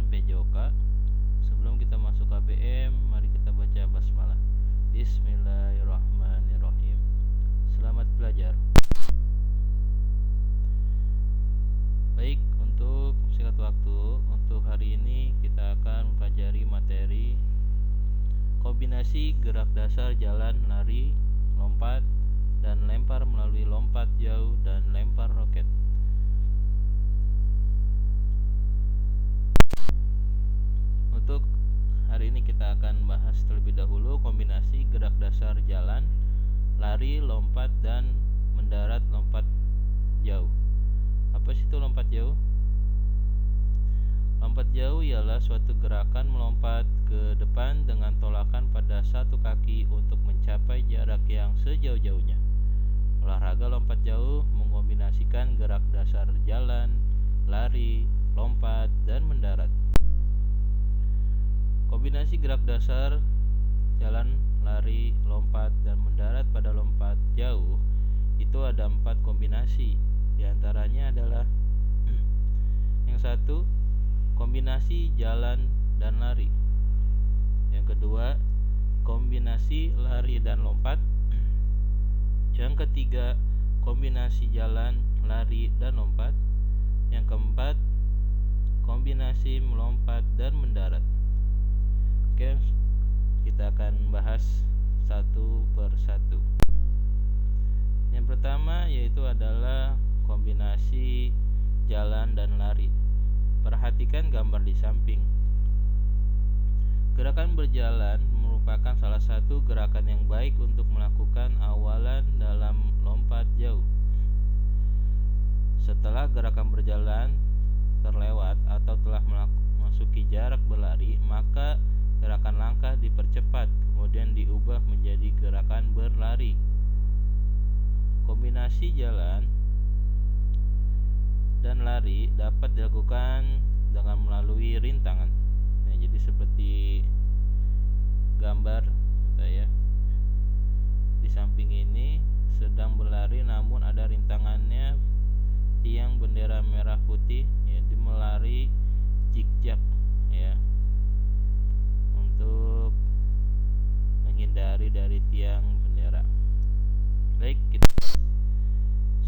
pelajaran PJOK. Sebelum kita masuk KBM, mari kita baca basmalah. Bismillahirrahmanirrahim. Selamat belajar. Baik, untuk singkat waktu, untuk hari ini kita akan mempelajari materi kombinasi gerak dasar jalan, lari, lompat, dan lempar melalui lompat jauh dan lempar roket. Untuk hari ini kita akan bahas terlebih dahulu kombinasi gerak dasar jalan, lari, lompat, dan mendarat lompat jauh. Apa sih itu lompat jauh? Lompat jauh ialah suatu gerakan melompat ke depan dengan tolakan pada satu kaki untuk mencapai jarak yang sejauh-jauhnya. Olahraga lompat jauh mengombinasikan gerak dasar jalan, lari, lompat, dan mendarat. Kombinasi gerak dasar jalan, lari, lompat, dan mendarat pada lompat jauh itu ada 4 kombinasi. Di antaranya adalah yang satu, kombinasi jalan dan lari. Yang kedua, kombinasi lari dan lompat. Yang ketiga, kombinasi jalan, lari, dan lompat. Yang keempat, kombinasi melompat dan mendarat. Oke, kita akan bahas satu per satu. Yang pertama yaitu adalah kombinasi jalan dan lari. Perhatikan gambar di samping. Gerakan berjalan merupakan salah satu gerakan yang baik untuk melakukan awalan dalam lompat jauh. Setelah gerakan berjalan terlewat atau telah memasuki jarak berlari, maka gerakan langkah dipercepat, kemudian diubah menjadi gerakan berlari. Kombinasi jalan dan lari dapat dilakukan dengan melalui rintangan. Nah, jadi seperti gambar ya. Di samping ini sedang berlari namun ada rintangannya, tiang bendera merah putih ya, melari zigzag ya, untuk menghindari dari tiang bendera. Baik,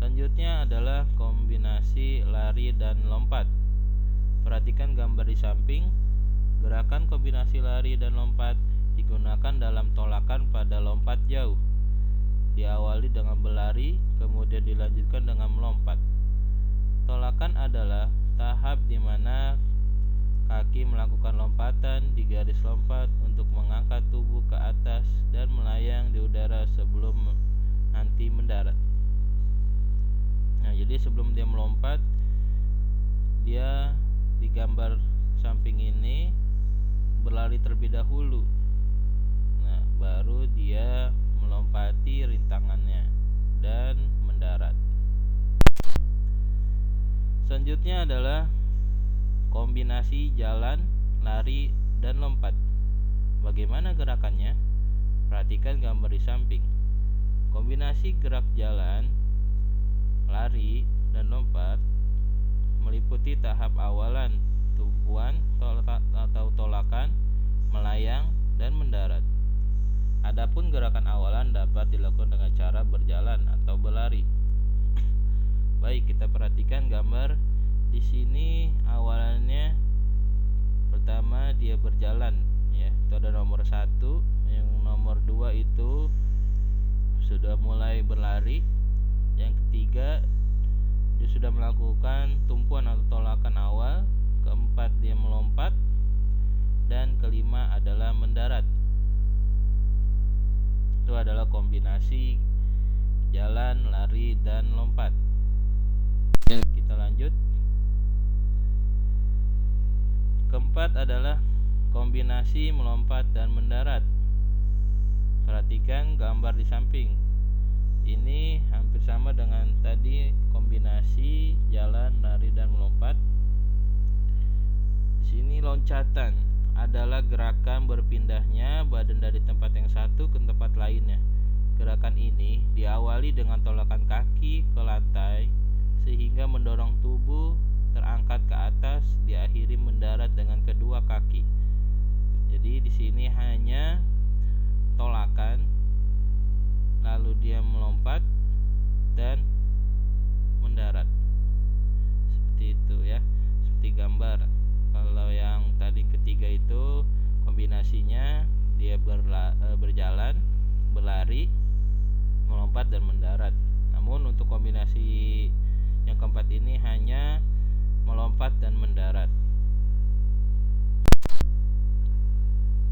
selanjutnya adalah kombinasi lari dan lompat. Perhatikan gambar di samping. Gerakan kombinasi lari dan lompat digunakan dalam tolakan pada lompat jauh. Diawali dengan berlari, kemudian dilanjutkan dengan melompat. Tolakan adalah tahap di mana kaki melakukan lompatan di garis lompat untuk mengangkat tubuh ke atas dan melayang di udara sebelum nanti mendarat. Nah, jadi sebelum dia melompat, dia di gambar samping ini berlari terlebih dahulu. Nah, baru dia melompati rintangannya dan mendarat. Selanjutnya adalah kombinasi jalan, lari, dan lompat. Bagaimana gerakannya? Perhatikan gambar di samping. Kombinasi gerak jalan, lari, dan lompat meliputi tahap awalan, tumpuan atau tolakan, melayang, dan mendarat. Adapun gerakan awalan dapat dilakukan dengan cara berjalan atau berlari. Baik, kita perhatikan gambar di sini. Awalannya pertama dia berjalan ya, itu ada nomor 1. Yang nomor 2 itu sudah mulai berlari. Yang ketiga dia sudah melakukan tumpuan atau tolakan awal. Keempat dia melompat. Dan kelima adalah mendarat. Itu adalah kombinasi jalan, lari, dan lompat. Kita lanjut. Keempat adalah kombinasi melompat dan mendarat. Perhatikan gambar di samping. Ini hampir sama dengan tadi kombinasi jalan, lari, dan melompat. Di sini loncatan adalah gerakan berpindahnya badan dari tempat yang satu ke tempat lainnya. Gerakan ini diawali dengan tolakan kaki ke lantai sehingga mendorong tubuh terangkat ke atas, diakhiri mendarat dengan sini hanya tolakan, lalu dia melompat dan mendarat. Seperti itu ya, seperti gambar. Kalau yang tadi ketiga itu kombinasinya dia berjalan, berlari, melompat dan mendarat. Namun untuk kombinasi yang keempat ini hanya melompat dan mendarat.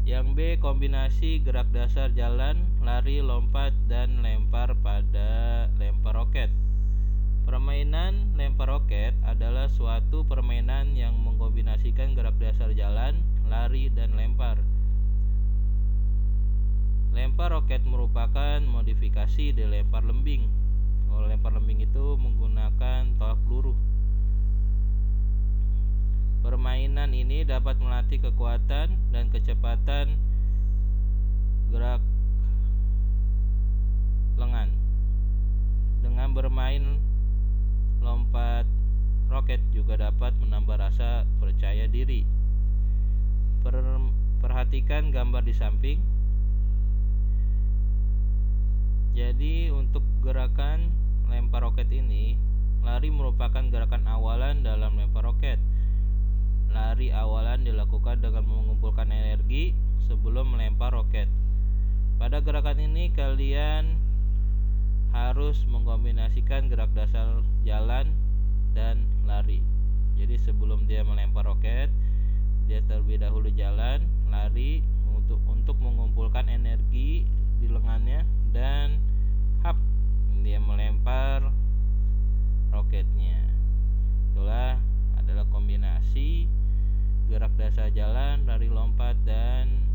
Yang B, kombinasi gerak dasar jalan, lari, lompat, dan lempar pada lempar roket. Permainan lempar roket adalah suatu permainan yang mengkombinasikan gerak dasar jalan, lari, dan lempar. Lempar roket merupakan modifikasi dari lempar lembing. Kalau lempar lembing itu menggunakan tolak peluru. Permainan ini dapat melatih kekuatan dan kecepatan gerak lengan. Dengan bermain lompat roket juga dapat menambah rasa percaya diri. Perhatikan gambar di samping. Jadi untuk gerakan lempar roket ini, lari merupakan gerakan awalan dalam lempar roket. Lari awalan dilakukan dengan mengumpulkan energi sebelum melempar roket. Pada gerakan ini kalian harus mengkombinasikan gerak dasar jalan dan lari. Jadi sebelum dia melempar roket, dia terlebih dahulu jalan, lari untuk mengumpulkan energi di lengannya dan dia melempar roketnya. Itulah adalah kombinasi gerak dasar jalan, lari, lompat, dan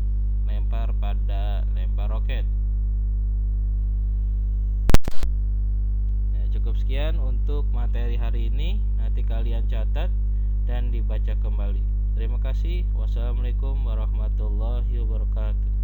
lempar pada lempar roket. Ya, cukup sekian untuk materi hari ini. Nanti kalian catat dan dibaca kembali. Terima kasih. Wassalamualaikum warahmatullahi wabarakatuh.